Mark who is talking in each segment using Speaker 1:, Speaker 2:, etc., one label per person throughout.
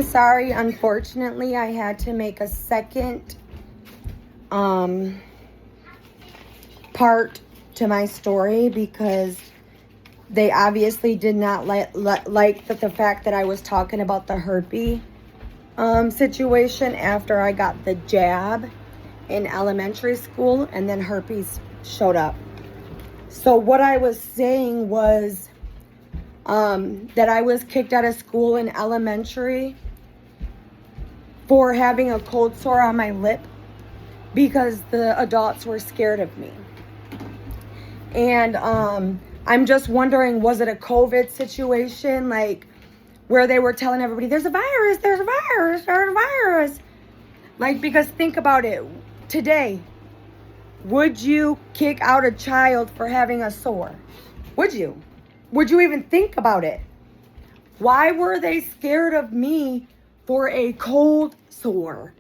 Speaker 1: Sorry, unfortunately, I had to make a second part to my story because they obviously did not like the fact that I was talking about the herpes situation after I got the jab in elementary school, and then herpes showed up. So what I was saying was that I was kicked out of school in elementary for having a cold sore on my lip because the adults were scared of me. And I'm just wondering, was it a COVID situation, like where they were telling everybody, there's a virus, there's a virus, there's a virus? Like, because think about it. Today, would you kick out a child for having a sore? Would you? Would you even think about it? Why were they scared of me for a cold sore?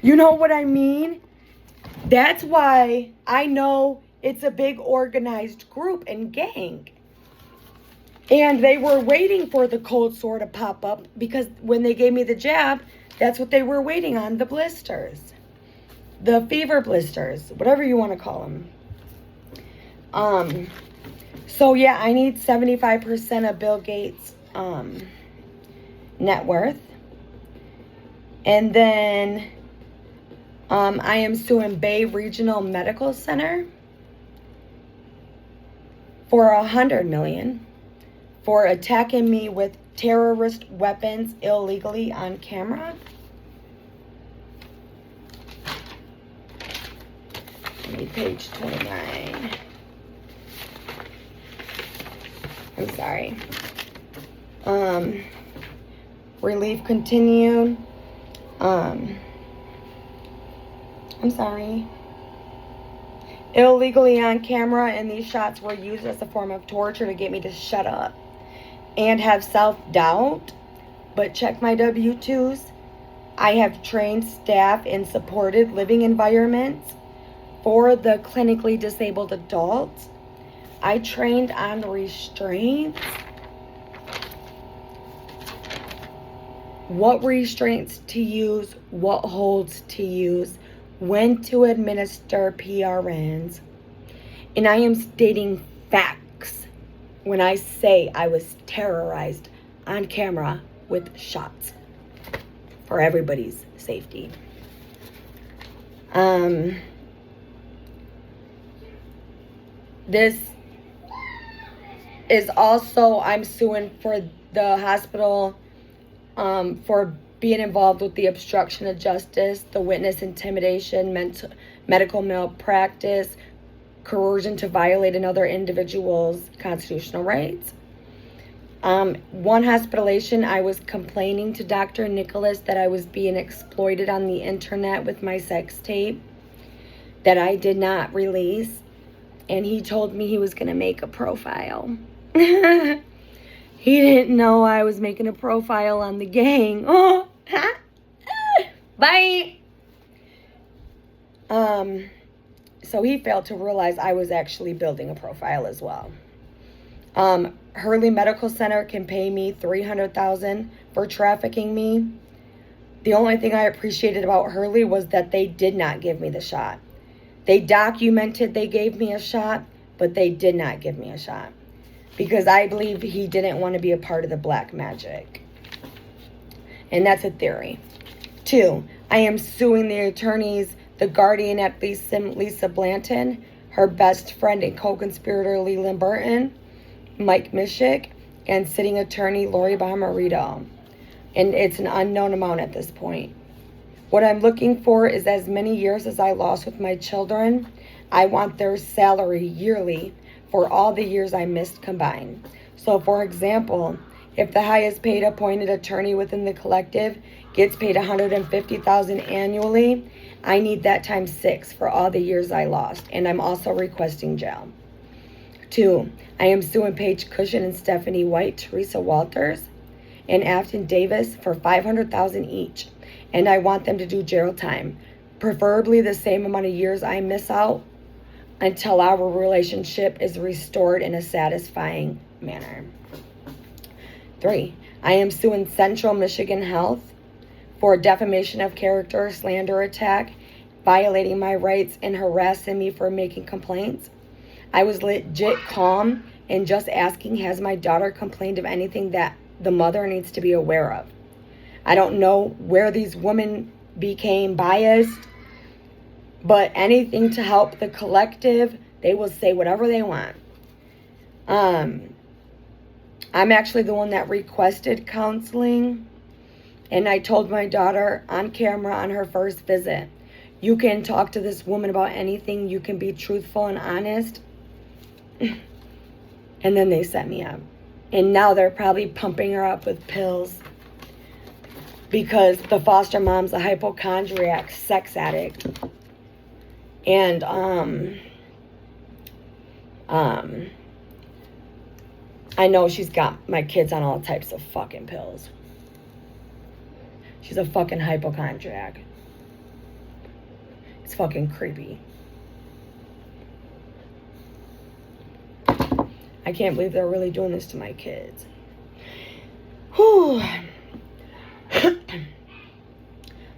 Speaker 1: You know what I mean? That's why I know it's a big organized group and gang. And they were waiting for the cold sore to pop up because when they gave me the jab, that's what they were waiting on, the blisters. The fever blisters, whatever you want to call them. So yeah, I need 75% of Bill Gates' net worth. And then I am suing Bay Regional Medical Center for $100 million for attacking me with terrorist weapons illegally on camera. Let me page 29. I'm sorry. Relief continued. I'm sorry. Illegally on camera, and these shots were used as a form of torture to get me to shut up and have self-doubt. But check my W-2s. I have trained staff in supported living environments for the clinically disabled adults. I trained on restraints. What restraints to use, what holds to use, when to administer PRNs. And I am stating facts when I say I was terrorized on camera with shots for everybody's safety. This is also, I'm suing for the hospital for being involved with the obstruction of justice, the witness intimidation, medical malpractice, coercion to violate another individual's constitutional rights. One hospitalization, I was complaining to Dr. Nicholas that I was being exploited on the internet with my sex tape that I did not release. And he told me he was going to make a profile. He didn't know I was making a profile on the gang. Oh, bye. So he failed to realize I was actually building a profile as well. Hurley Medical Center can pay me $300,000 for trafficking me. The only thing I appreciated about Hurley was that they did not give me the shot. They documented they gave me a shot, but they did not give me a shot because I believe he didn't want to be a part of the black magic. And that's a theory. 2, I am suing the attorneys, the guardian at Lisa Blanton, her best friend and co-conspirator Leland Burton, Mike Mishik, and sitting attorney Lori Bomarito. And it's an unknown amount at this point. What I'm looking for is as many years as I lost with my children. I want their salary yearly for all the years I missed combined. So for example, if the highest paid appointed attorney within the collective gets paid $150,000 annually, I need that times 6 for all the years I lost. And I'm also requesting jail. 2, I am suing Paige Cushion and Stephanie White, Teresa Walters, and Afton Davis for $500,000 each. And I want them to do jail time, preferably the same amount of years I miss out until our relationship is restored in a satisfying manner. 3, I am suing Central Michigan Health for defamation of character, slander attack, violating my rights, and harassing me for making complaints. I was legit calm and just asking, has my daughter complained of anything that the mother needs to be aware of? I don't know where these women became biased, but anything to help the collective, they will say whatever they want. I'm actually the one that requested counseling, and I told my daughter on camera on her first visit, you can talk to this woman about anything, you can be truthful and honest. And then they set me up. And now they're probably pumping her up with pills because the foster mom's a hypochondriac sex addict. And I know she's got my kids on all types of fucking pills. She's a fucking hypochondriac. It's fucking creepy. I can't believe they're really doing this to my kids. Whew.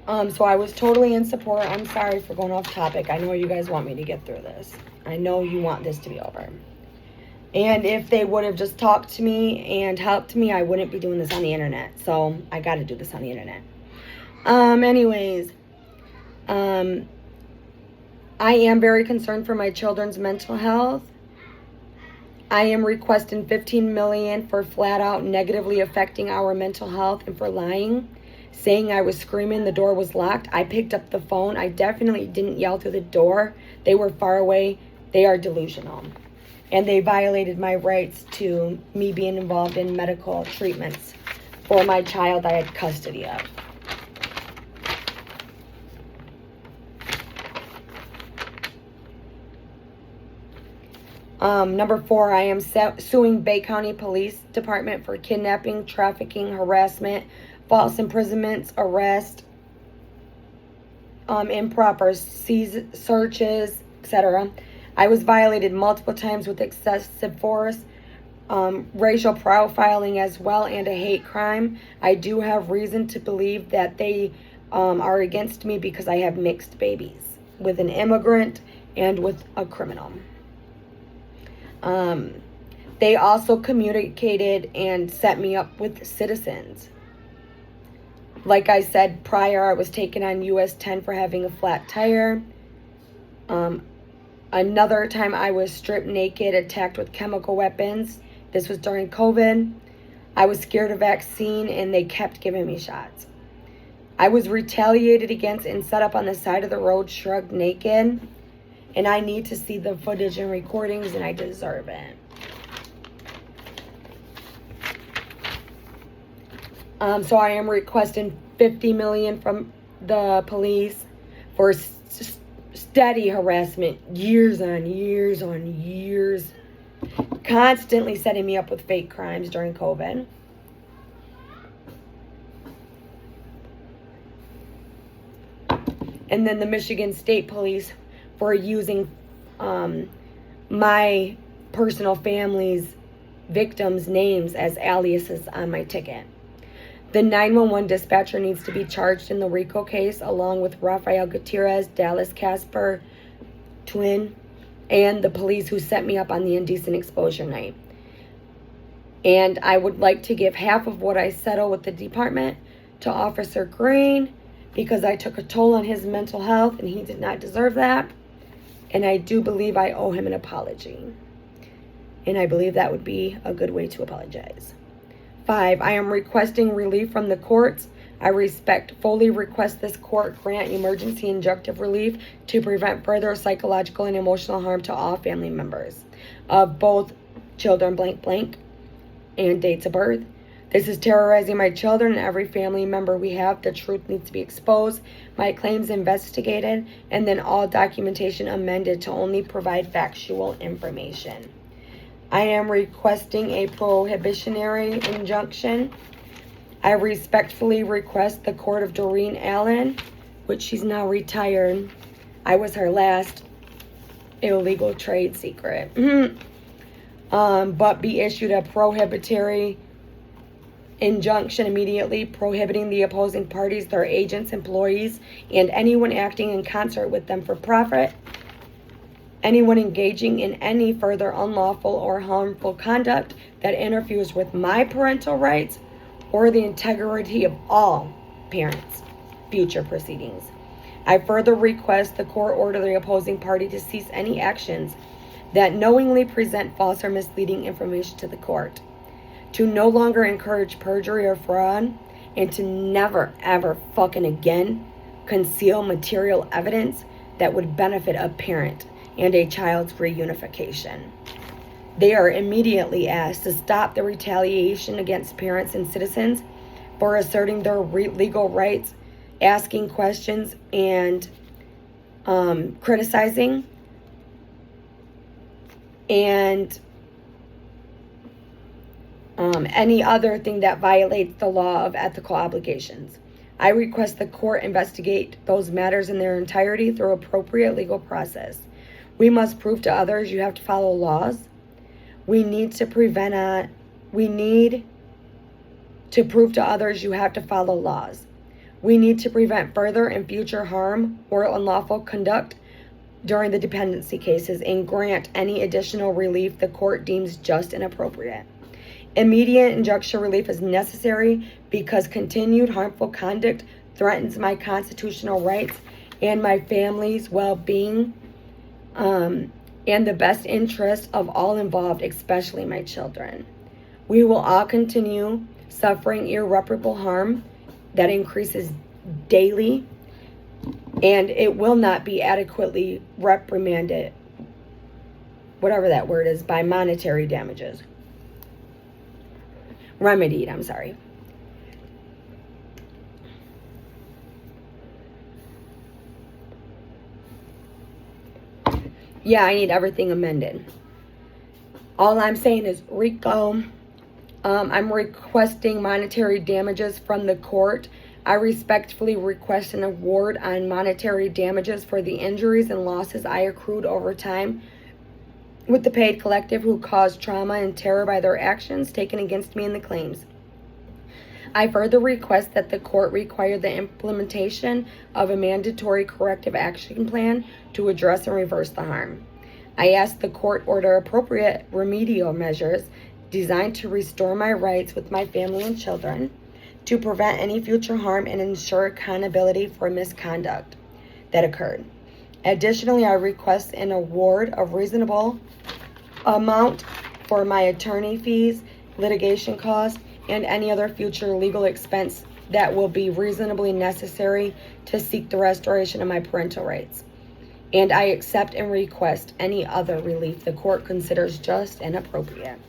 Speaker 1: So I was totally in support. I'm sorry for going off topic. I know you guys want me to get through this. I know you want this to be over. And if they would have just talked to me and helped me, I wouldn't be doing this on the internet. So I got to do this on the internet. Anyways, I am very concerned for my children's mental health. I am requesting $15 million for flat out negatively affecting our mental health and for lying, saying I was screaming, the door was locked. I picked up the phone. I definitely didn't yell through the door. They were far away. They are delusional. And they violated my rights to me being involved in medical treatments for my child I had custody of. Number 4, I am suing Bay County Police Department for kidnapping, trafficking, harassment, false imprisonments, arrest, improper searches, etc. I was violated multiple times with excessive force, racial profiling as well, and a hate crime. I do have reason to believe that they are against me because I have mixed babies with an immigrant and with a criminal. They also communicated and set me up with citizens. Like I said prior, I was taken on US 10 for having a flat tire. Another time I was stripped naked, attacked with chemical weapons. This was during COVID. I was scared of vaccine and they kept giving me shots. I was retaliated against and set up on the side of the road, shrugged naked. And I need to see the footage and recordings, and I deserve it. So I am requesting $50 million from the police for steady harassment, years on years, constantly setting me up with fake crimes during COVID. And then the Michigan State Police for using my personal family's victims' names as aliases on my ticket. The 911 dispatcher needs to be charged in the RICO case, along with Rafael Gutierrez, Dallas Casper, twin, and the police who set me up on the indecent exposure night. And I would like to give half of what I settle with the department to Officer Green, because I took a toll on his mental health and he did not deserve that. And I do believe I owe him an apology. And I believe that would be a good way to apologize. 5, I am requesting relief from the courts. I fully request this court grant emergency injunctive relief to prevent further psychological and emotional harm to all family members of both children blank blank and dates of birth. This is terrorizing my children and every family member we have. The truth needs to be exposed, my claims investigated, and then all documentation amended to only provide factual information. I am requesting a prohibitionary injunction. I respectfully request the court of Doreen Allen, which she's now retired. I was her last illegal trade secret. But be issued a prohibitory injunction immediately prohibiting the opposing parties, their agents, employees, and anyone acting in concert with them for profit, anyone engaging in any further unlawful or harmful conduct that interferes with my parental rights or the integrity of all parents' future proceedings. I further request the court order the opposing party to cease any actions that knowingly present false or misleading information to the court, to no longer encourage perjury or fraud, and to never, ever fucking again conceal material evidence that would benefit a parent and a child's reunification. They are immediately asked to stop the retaliation against parents and citizens for asserting their legal rights, asking questions, and criticizing, and any other thing that violates the law of ethical obligations. I request the court investigate those matters in their entirety through appropriate legal process. We must prove to others you have to follow laws. We need to prove to others you have to follow laws. We need to prevent further and future harm or unlawful conduct during the dependency cases and grant any additional relief the court deems just and appropriate. Immediate injunctive relief is necessary because continued harmful conduct threatens my constitutional rights and my family's well-being, and the best interest of all involved, especially my children. We will all continue suffering irreparable harm that increases daily, and it will not be adequately reprimanded, whatever that word is, by monetary damages. Remedied, I'm sorry. Yeah, I need everything amended. All I'm saying is, Rico, I'm requesting monetary damages from the court. I respectfully request an award on monetary damages for the injuries and losses I accrued over time with the paid collective who caused trauma and terror by their actions taken against me in the claims. I further request that the court require the implementation of a mandatory corrective action plan to address and reverse the harm. I ask the court order appropriate remedial measures designed to restore my rights with my family and children, to prevent any future harm and ensure accountability for misconduct that occurred. Additionally, I request an award of reasonable amount for my attorney fees, litigation costs, and any other future legal expense that will be reasonably necessary to seek the restoration of my parental rights. And I accept and request any other relief the court considers just and appropriate.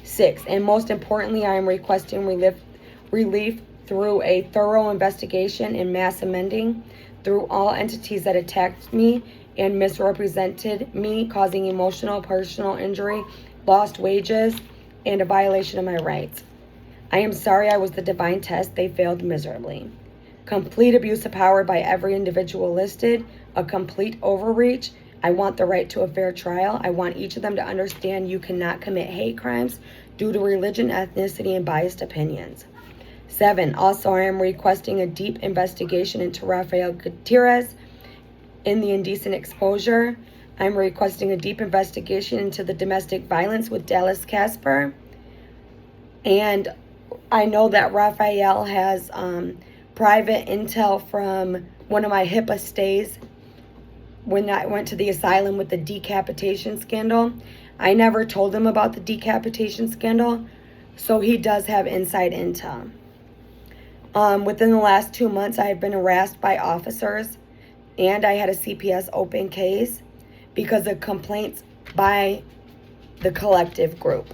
Speaker 1: 6, and most importantly, I am requesting relief through a thorough investigation and mass amending through all entities that attacked me and misrepresented me, causing emotional, personal injury, lost wages, and a violation of my rights. I am sorry I was the divine test they failed miserably. Complete abuse of power by every individual listed, a complete overreach. I want the right to a fair trial. I want each of them to understand you cannot commit hate crimes due to religion, ethnicity, and biased opinions. 7, also I am requesting a deep investigation into Rafael Gutierrez in the indecent exposure. I'm requesting a deep investigation into the domestic violence with Dallas Casper. And I know that Rafael has private intel from one of my HIPAA stays when I went to the asylum with the decapitation scandal. I never told him about the decapitation scandal, so he does have inside intel. Within the last 2 months, I have been harassed by officers, and I had a CPS open case because of complaints by the collective group,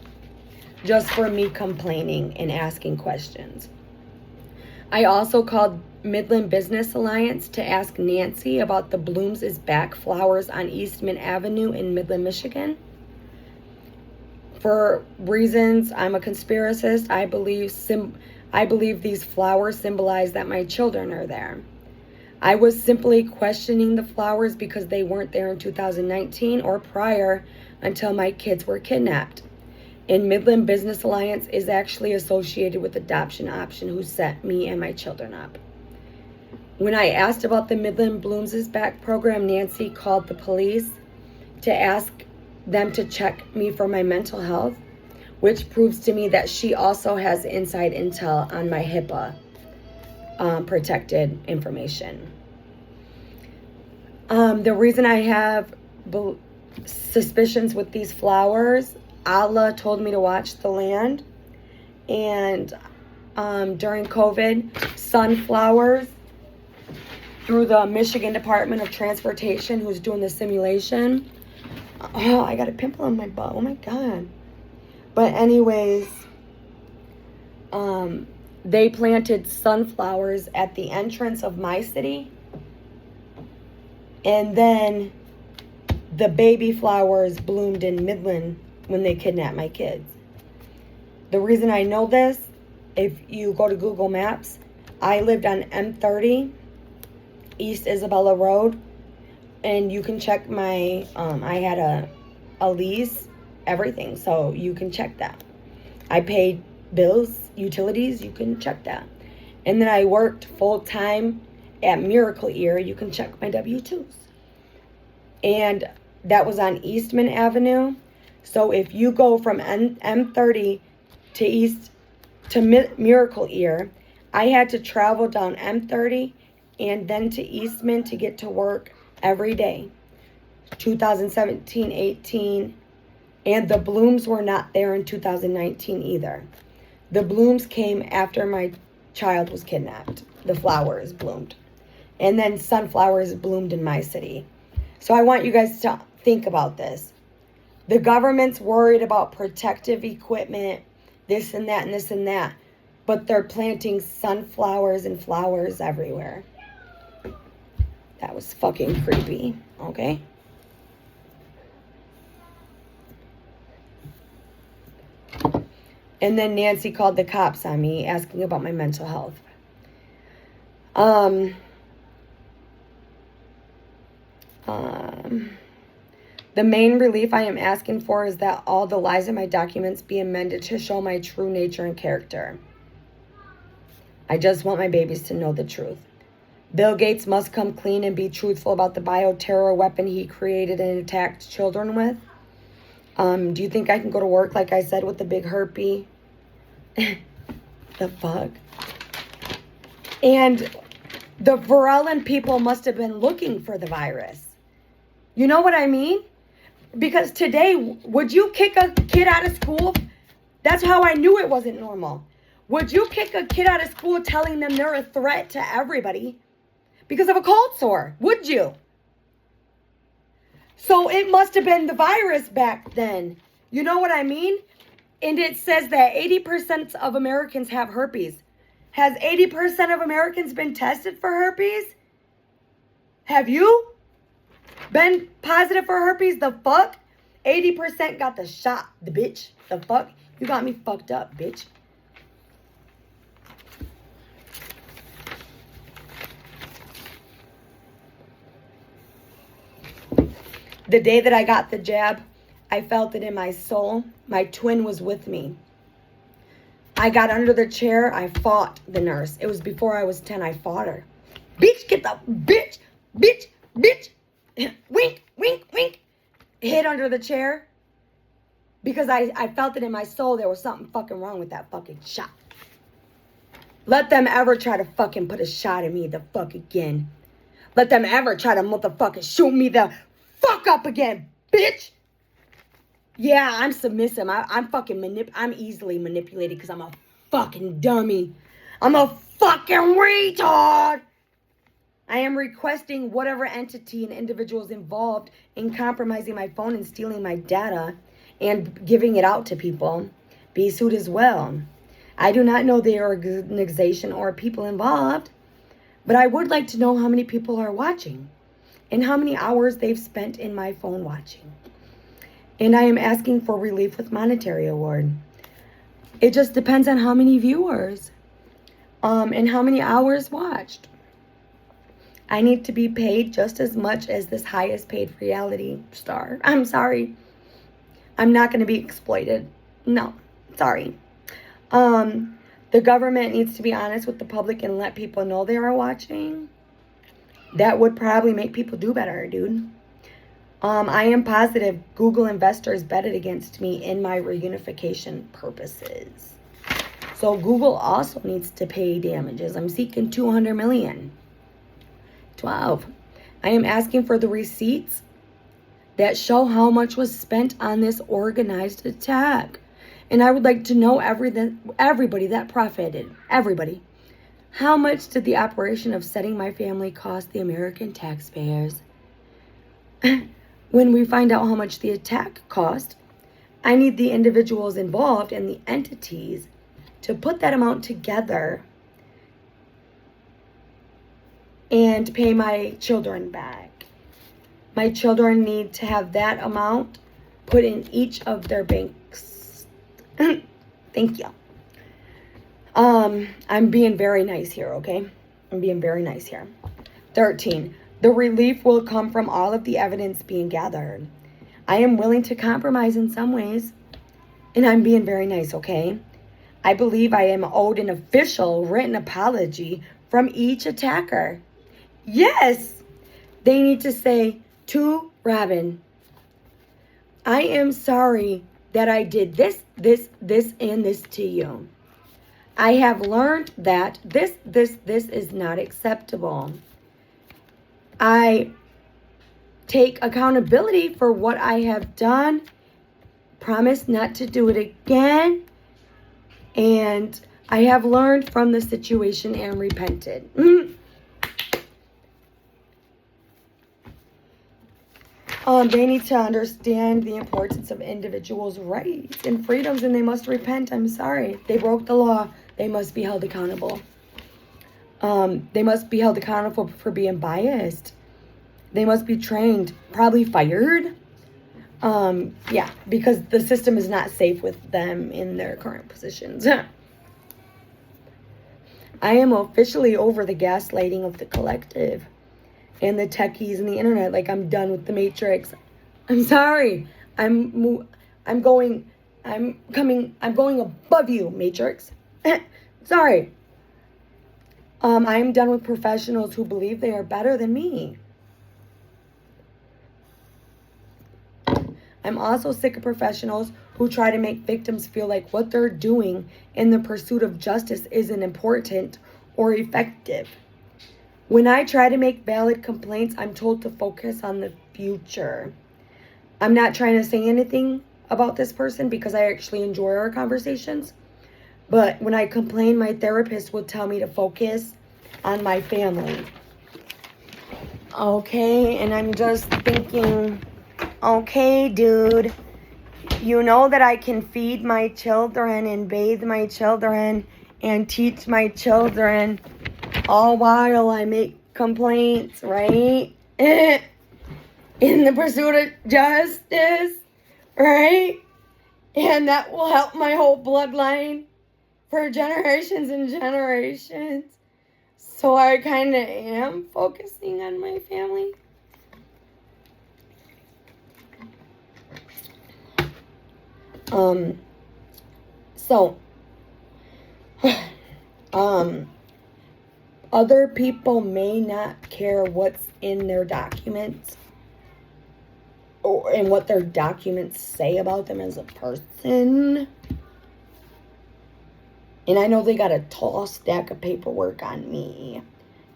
Speaker 1: just for me complaining and asking questions. I also called Midland Business Alliance to ask Nancy about the Blooms is Back flowers on Eastman Avenue in Midland, Michigan. For reasons, I'm a conspiracist. I believe these flowers symbolize that my children are there. I was simply questioning the flowers because they weren't there in 2019 or prior until my kids were kidnapped. And Midland Business Alliance is actually associated with Adoption Option, who set me and my children up. When I asked about the Midland Blooms Is Back program, Nancy called the police to ask them to check me for my mental health, which proves to me that she also has inside intel on my HIPAA protected information. The reason I have suspicions with these flowers, Allah told me to watch the land. And during COVID, sunflowers, through the Michigan Department of Transportation, who's doing the simulation. Oh, I got a pimple on my butt. Oh my God. But anyways, they planted sunflowers at the entrance of my city. And then the baby flowers bloomed in Midland when they kidnapped my kids. The reason I know this, if you go to Google Maps, I lived on M30, East Isabella Road, and you can check my, I had a lease, everything, so you can check that. I paid bills, utilities, you can check that. And then I worked full-time at Miracle Ear, you can check my W-2s. And that was on Eastman Avenue. So if you go from M30 to Miracle Ear, I had to travel down M30 and then to Eastman to get to work every day. 2017, 18, and the blooms were not there in 2019 either. The blooms came after my child was kidnapped. The flowers bloomed. And then sunflowers bloomed in my city. So I want you guys to think about this. The government's worried about protective equipment, this and that and this and that, but they're planting sunflowers and flowers everywhere. That was fucking creepy, okay? And then Nancy called the cops on me, asking about my mental health. The main relief I am asking for is that all the lies in my documents be amended to show my true nature and character. I just want my babies to know the truth. Bill Gates must come clean and be truthful about the bioterror weapon he created and attacked children with. Do you think I can go to work, like I said, with the big herpes? The fuck? And the Varellan people must have been looking for the virus. You know what I mean? Because today, would you kick a kid out of school? That's how I knew it wasn't normal. Would you kick a kid out of school telling them they're a threat to everybody because of a cold sore? Would you? So it must have been the virus back then. You know what I mean? And it says that 80% of Americans have herpes. Has 80% of Americans been tested for herpes? Have you been positive for herpes? The fuck? 80% got the shot, the bitch. The fuck? You got me fucked up, bitch. The day that I got the jab, I felt it in my soul. My twin was with me. I got under the chair. I fought the nurse. It was before I was 10. I fought her. Bitch, get the bitch, bitch, bitch. Wink, wink, wink. Hid under the chair. Because I felt it in my soul there was something fucking wrong with that fucking shot. Let them ever try to fucking put a shot at me the fuck again. Let them ever try to motherfucking shoot me the fuck up again, bitch. Yeah, I'm submissive. I'm fucking I'm easily manipulated because I'm a fucking dummy. I'm a fucking retard. I am requesting whatever entity and individuals involved in compromising my phone and stealing my data and giving it out to people be sued as well. I do not know the organization or people involved, but I would like to know how many people are watching and how many hours they've spent in my phone watching. And I am asking for relief with monetary award. It just depends on how many viewers and how many hours watched. I need to be paid just as much as this highest paid reality star. I'm sorry. I'm not going to be exploited No, sorry. The government needs to be honest with the public and let people know they are watching. That would probably make people do better, dude. I am positive Google investors betted against me in my reunification purposes. So Google also needs to pay damages. I'm seeking $200 million. 12. I am asking for the receipts that show how much was spent on this organized attack. And I would like to know everybody that profited. Everybody. How much did the operation of setting my family cost the American taxpayers? When we find out how much the attack cost, I need the individuals involved and the entities to put that amount together and pay my children back. My children need to have that amount put in each of their banks. Thank you. I'm being very nice here, okay? I'm being very nice here. 13. The relief will come from all of the evidence being gathered. I am willing to compromise in some ways, and I'm being very nice, okay? I believe I am owed an official written apology from each attacker. Yes! They need to say, to Robin, I am sorry that I did this, and this to you. I have learned that this is not acceptable. I take accountability for what I have done, promise not to do it again, and I have learned from the situation and repented. They need to understand the importance of individuals' rights and freedoms, and they must repent. I'm sorry. They broke the law. They must be held accountable. They must be held accountable for being biased. They must be trained, probably fired. Yeah, because the system is not safe with them in their current positions. I am officially over the gaslighting of the collective and the techies and the internet. Like, I'm done with the Matrix. I'm sorry. I'm going above you, Matrix. Sorry. I'm done with professionals who believe they are better than me. I'm also sick of professionals who try to make victims feel like what they're doing in the pursuit of justice isn't important or effective. When I try to make valid complaints, I'm told to focus on the future. I'm not trying to say anything about this person because I actually enjoy our conversations. But when I complain, my therapist will tell me to focus on my family. Okay, and I'm just thinking, okay, dude, you know that I can feed my children and bathe my children and teach my children all while I make complaints, right? In the pursuit of justice, right? And that will help my whole bloodline for generations and generations. So I kind of am focusing on my family. Other people may not care what's in their documents and what their documents say about them as a person. And I know they got a tall stack of paperwork on me.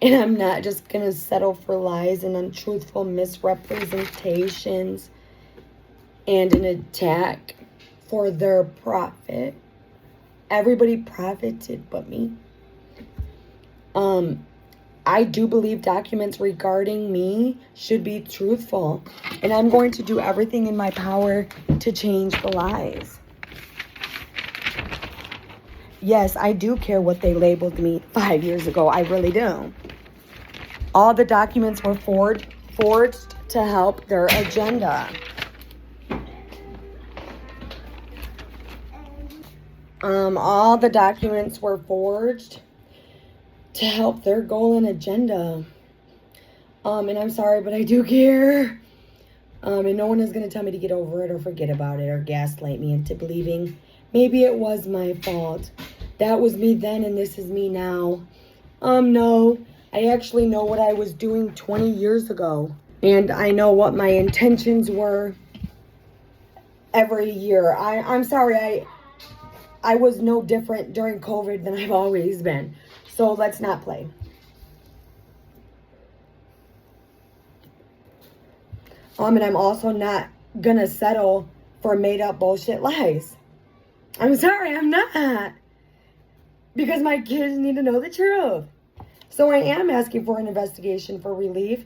Speaker 1: And I'm not just going to settle for lies and untruthful misrepresentations and an attack for their profit. Everybody profited but me. I do believe documents regarding me should be truthful. And I'm going to do everything in my power to change the lies. Yes, I do care what they labeled me 5 years ago. I really do. All the documents were forged to help their agenda. All the documents were forged to help their goal and agenda. And I'm sorry, but I do care. And no one is going to tell me to get over it or forget about it or gaslight me into believing Maybe it was my fault. That was me then and this is me now. No. I actually know what I was doing 20 years ago. And I know what my intentions were every year. I'm sorry, I was no different during COVID than I've always been. So let's not play. And I'm also not gonna settle for made up bullshit lies. I'm sorry, I'm not. Because my kids need to know the truth. So I am asking for an investigation for relief,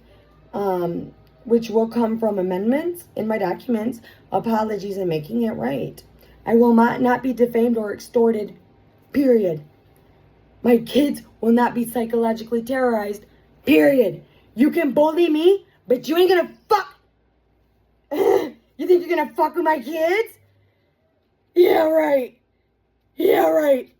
Speaker 1: which will come from amendments in my documents, apologies, and making it right. I will not be defamed or extorted, period. My kids will not be psychologically terrorized, period. You can bully me, but you ain't gonna fuck. You think you're gonna fuck with my kids? Yeah, right. Yeah, right.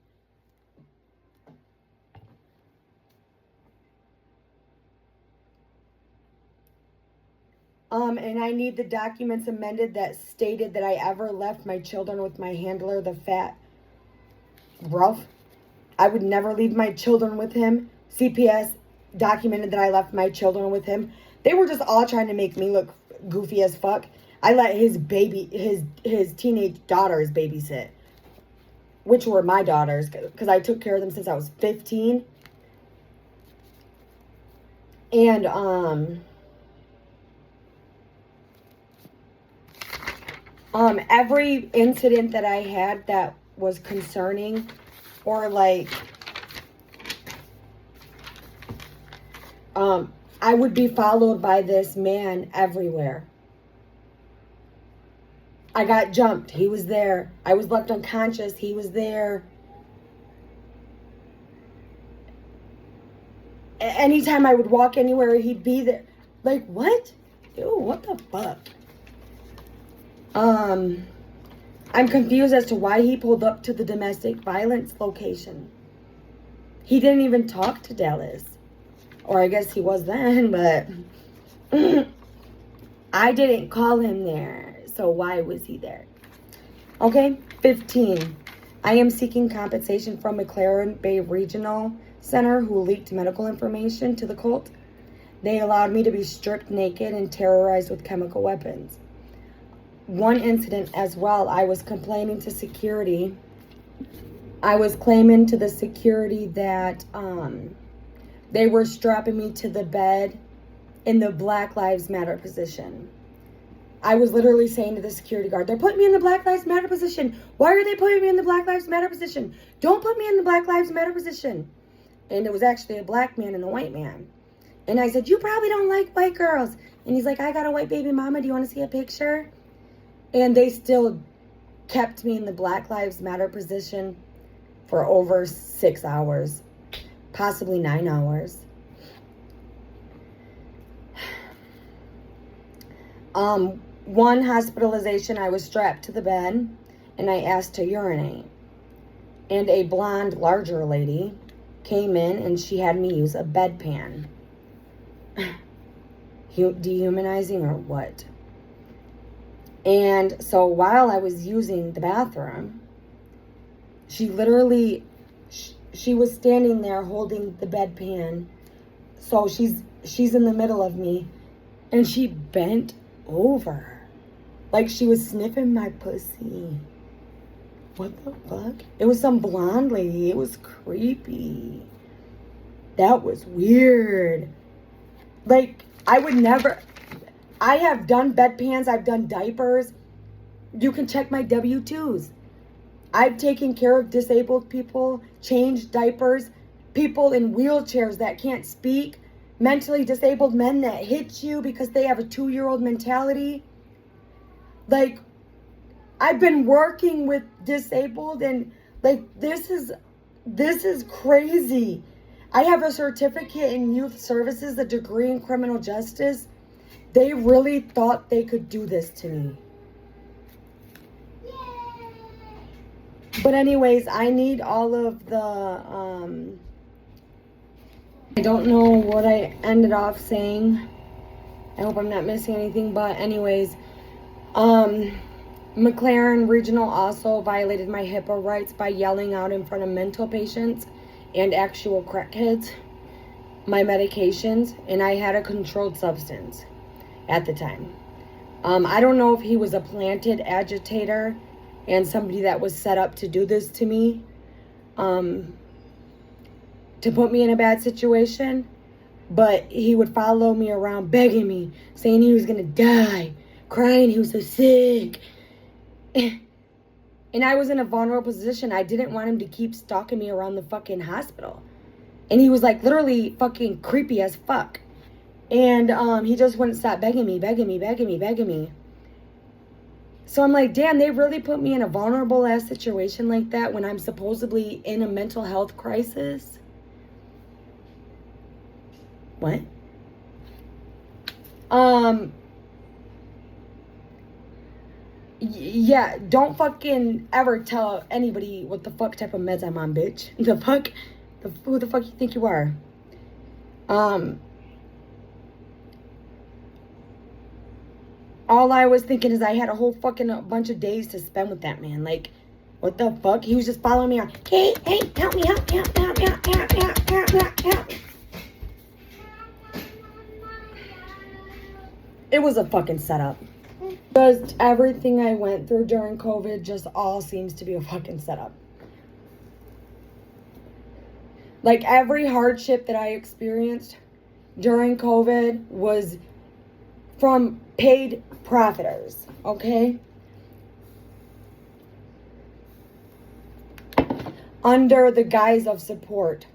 Speaker 1: And I need the documents amended that stated that I ever left my children with my handler, the fat Ralph. I would never leave my children with him. CPS documented that I left my children with him. They were just all trying to make me look goofy as fuck. I let his teenage daughters babysit, which were my daughters, because I took care of them since I was 15. And, every incident that I had that was concerning or like, I would be followed by this man everywhere. I got jumped. He was there. I was left unconscious. He was there. Anytime I would walk anywhere, he'd be there. Like, what? Ew, what the fuck? I'm confused as to why he pulled up to the domestic violence location. He didn't even talk to Dallas. Or I guess he was then, but I didn't call him there. So why was he there? Okay, 15. I am seeking compensation from McLaren Bay Regional Center who leaked medical information to the cult. They allowed me to be stripped naked and terrorized with chemical weapons. One incident as well, I was complaining to security. I was claiming to the security that they were strapping me to the bed in the Black Lives Matter position. I was literally saying to the security guard, they're putting me in the Black Lives Matter position. Why are they putting me in the Black Lives Matter position? Don't put me in the Black Lives Matter position. And it was actually a black man and a white man. And I said, you probably don't like white girls. And he's like, I got a white baby mama. Do you want to see a picture? And they still kept me in the Black Lives Matter position for over 6 hours, possibly 9 hours. One hospitalization, I was strapped to the bed and I asked to urinate. And a blonde, larger lady came in and she had me use a bedpan. Dehumanizing or what? And so while I was using the bathroom, she literally, she was standing there holding the bedpan. So she's in the middle of me and she bent over. Like she was sniffing my pussy. What the fuck? It was some blonde lady. It was creepy. That was weird. Like, I would never... I have done bedpans. I've done diapers. You can check my W-2s. I've taken care of disabled people, changed diapers, people in wheelchairs that can't speak, mentally disabled men that hit you because they have a 2-year-old mentality. Like, I've been working with disabled and like this is crazy. I have a certificate in youth services, a degree in criminal justice. They really thought they could do this to me. But anyways, I need all of the I don't know what I ended off saying. I hope I'm not missing anything, but anyways, McLaren Regional also violated my HIPAA rights by yelling out in front of mental patients and actual crackheads my medications, and I had a controlled substance at the time. I don't know if he was a planted agitator and somebody that was set up to do this to me, to put me in a bad situation, but he would follow me around begging me, saying he was gonna die, crying he was so sick. And I was in a vulnerable position. I didn't want him to keep stalking me around the fucking hospital. And he was like literally fucking creepy as fuck. And he just wouldn't stop begging me. So I'm like, damn, they really put me in a vulnerable ass situation like that when I'm supposedly in a mental health crisis? What? Yeah, don't fucking ever tell anybody what the fuck type of meds I'm on, bitch. The fuck? Who the fuck you think you are? All I was thinking is I had a whole fucking bunch of days to spend with that man. Like, what the fuck? He was just following me around. Hey, help me. It was a fucking setup. Just everything I went through during COVID just all seems to be a fucking setup. Like, every hardship that I experienced during COVID was from paid profiters, okay? Under the guise of support.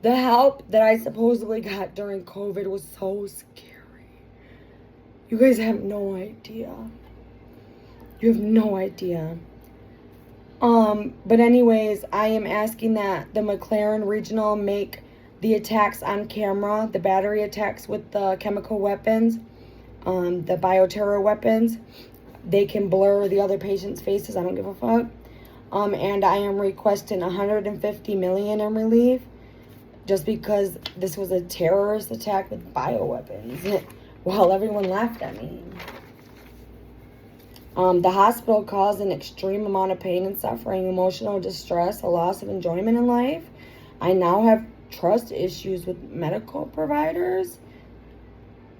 Speaker 1: The help that I supposedly got during COVID was so scary. You guys have no idea. You have no idea. But anyways, I am asking that the McLaren Regional make the attacks on camera, the battery attacks with the chemical weapons, the bioterror weapons. They can blur the other patients' faces. I don't give a fuck. And I am requesting $150 million in relief just because this was a terrorist attack with bioweapons. While everyone laughed at me. The hospital caused an extreme amount of pain and suffering, emotional distress, a loss of enjoyment in life. I now have trust issues with medical providers.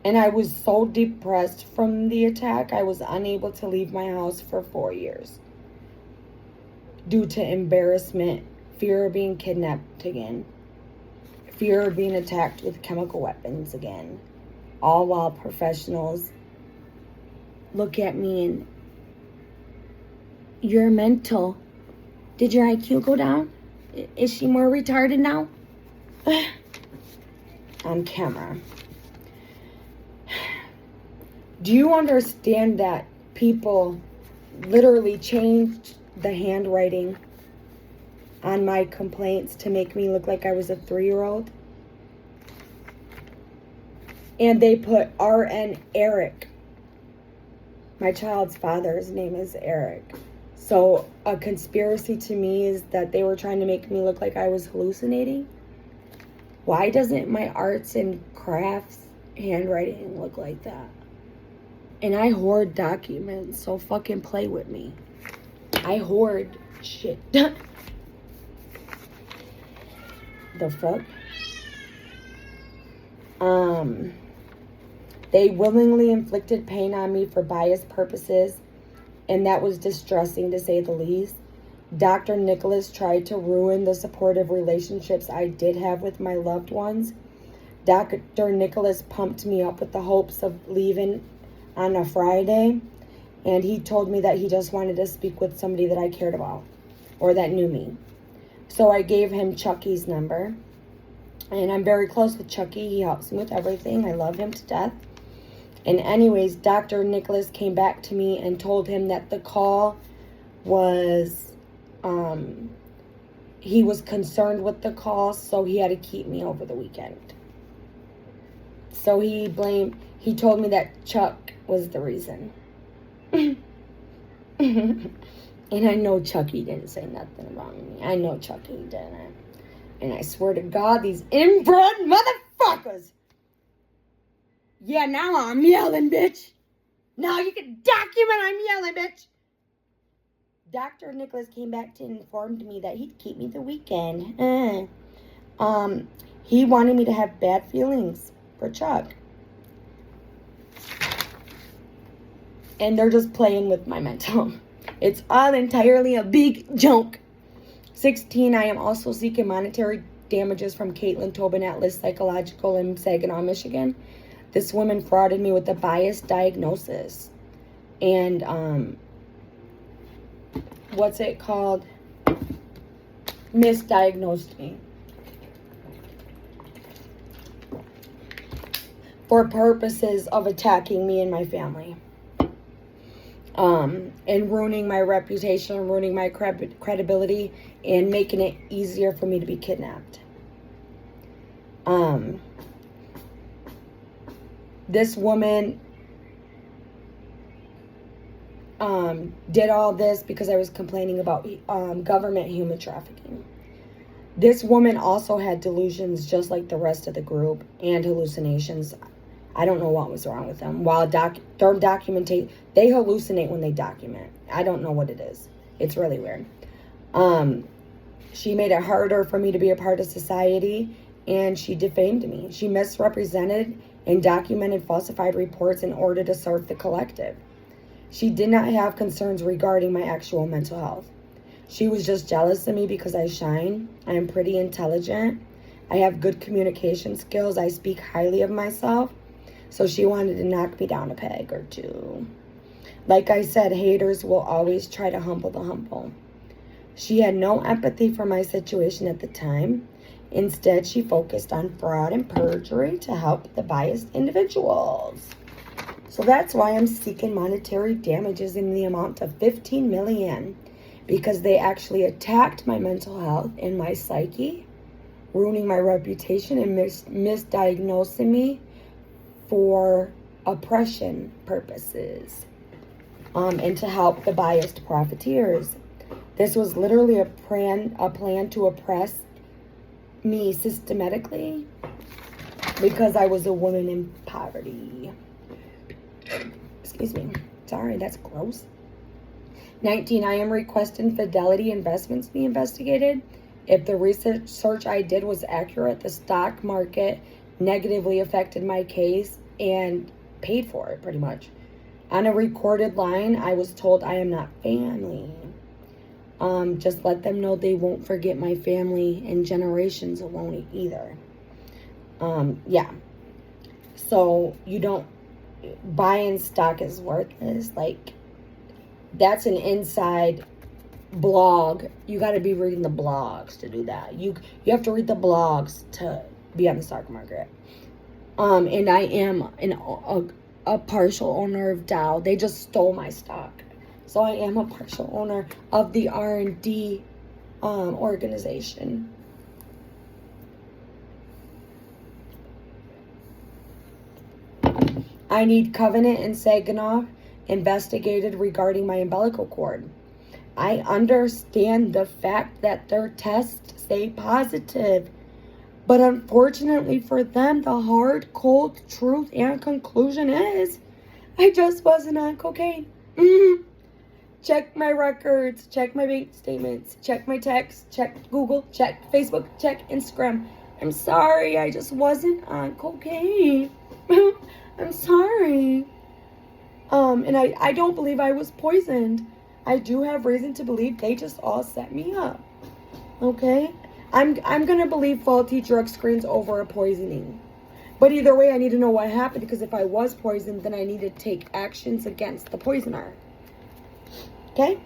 Speaker 1: And I was so depressed from the attack, I was unable to leave my house for 4 years. Due to embarrassment, fear of being kidnapped again, fear of being attacked with chemical weapons again. All while professionals look at me and, you're mental. Did your IQ go down? Is she more retarded now? On camera. Do you understand that people literally changed the handwriting on my complaints to make me look like I was a 3-year-old? And they put R.N. Eric. My child's father's name is Eric. So a conspiracy to me is that they were trying to make me look like I was hallucinating. Why doesn't my arts and crafts handwriting look like that? And I hoard documents, so fucking play with me. I hoard shit. The fuck? They willingly inflicted pain on me for biased purposes, and that was distressing to say the least. Dr. Nicholas tried to ruin the supportive relationships I did have with my loved ones. Dr. Nicholas pumped me up with the hopes of leaving on a Friday, and he told me that he just wanted to speak with somebody that I cared about or that knew me. So I gave him Chucky's number, and I'm very close with Chucky. He helps me with everything. I love him to death. And anyways, Dr. Nicholas came back to me and told him that the call was, he was concerned with the call, so he had to keep me over the weekend. So he told me that Chuck was the reason. And I know Chucky didn't say nothing wrong with me. I know Chucky didn't. And I swear to God, these inbred motherfuckers. Yeah, now I'm yelling, bitch. Now you can document I'm yelling, bitch. Dr. Nicholas came back to inform me that he'd keep me the weekend. He wanted me to have bad feelings for Chuck. And they're just playing with my mental. It's all entirely a big joke. 16, I am also seeking monetary damages from Caitlin Tobin at List Psychological in Saginaw, Michigan. This woman frauded me with a biased diagnosis. And, what's it called? Misdiagnosed me. For purposes of attacking me and my family. And ruining my reputation, ruining my credibility, and making it easier for me to be kidnapped. This woman did all this because I was complaining about government human trafficking. This woman also had delusions just like the rest of the group and hallucinations. I don't know what was wrong with them. While they hallucinate when they document. I don't know what it is. It's really weird. She made it harder for me to be a part of society, and she defamed me. She misrepresented and documented falsified reports in order to serve the collective. She did not have concerns regarding my actual mental health. She was just jealous of me because I shine. I am pretty intelligent. I have good communication skills. I speak highly of myself. So she wanted to knock me down a peg or two. Like I said, haters will always try to humble the humble. She had no empathy for my situation at the time. Instead, she focused on fraud and perjury to help the biased individuals. So that's why I'm seeking monetary damages in the amount of $15 million. Because they actually attacked my mental health and my psyche, ruining my reputation and misdiagnosing me for oppression purposes, and to help the biased profiteers. This was literally a plan to oppress me systematically because I was a woman in poverty. Excuse me. Sorry, that's gross. 19, I am requesting Fidelity Investments be investigated. If the research I did was accurate, the stock market negatively affected my case and paid for it pretty much. On a recorded line, I was told I am not family. Just let them know they won't forget my family and generations won't either. Yeah. So you don't, buying stock is worthless. Like, that's an inside blog. You got to be reading the blogs to do that. You have to read the blogs to be on the stock market. And I am a partial owner of Dow. They just stole my stock. So I am a partial owner of the R&D organization. I need Covenant and Saginaw investigated regarding my umbilical cord. I understand the fact that their tests say positive, but unfortunately for them, the hard, cold truth and conclusion is I just wasn't on cocaine. Check my records, check my bank statements, check my texts, check Google, check Facebook, check Instagram. I'm sorry, I just wasn't on cocaine. I'm sorry. And I don't believe I was poisoned. I do have reason to believe they just all set me up. Okay? I'm gonna believe faulty drug screens over a poisoning. But either way, I need to know what happened, because if I was poisoned, then I need to take actions against the poisoner. Okay?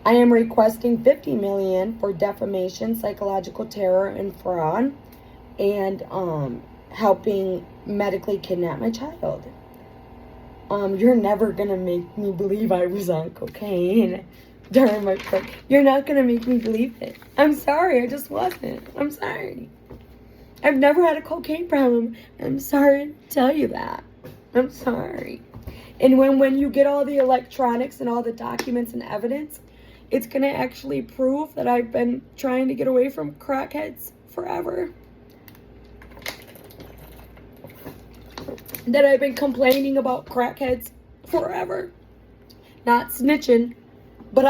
Speaker 1: I am requesting $50 million for defamation, psychological terror, and fraud, and helping medically kidnap my child. You're never gonna make me believe I was on cocaine during my birth. You're not gonna make me believe it. I'm sorry, I just wasn't. I'm sorry. I've never had a cocaine problem. I'm sorry to tell you that. I'm sorry. And when you get all the electronics and all the documents and evidence, it's going to actually prove that I've been trying to get away from crackheads forever. that I've been complaining about crackheads forever. Not snitching, but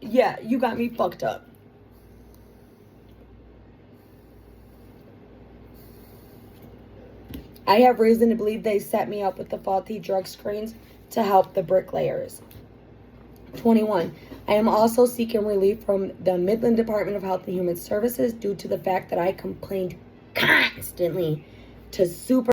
Speaker 1: yeah, you got me fucked up. I have reason to believe they set me up with the faulty drug screens to help the bricklayers. 21. I am also seeking relief from the Midland Department of Health and Human Services due to the fact that I complained constantly to super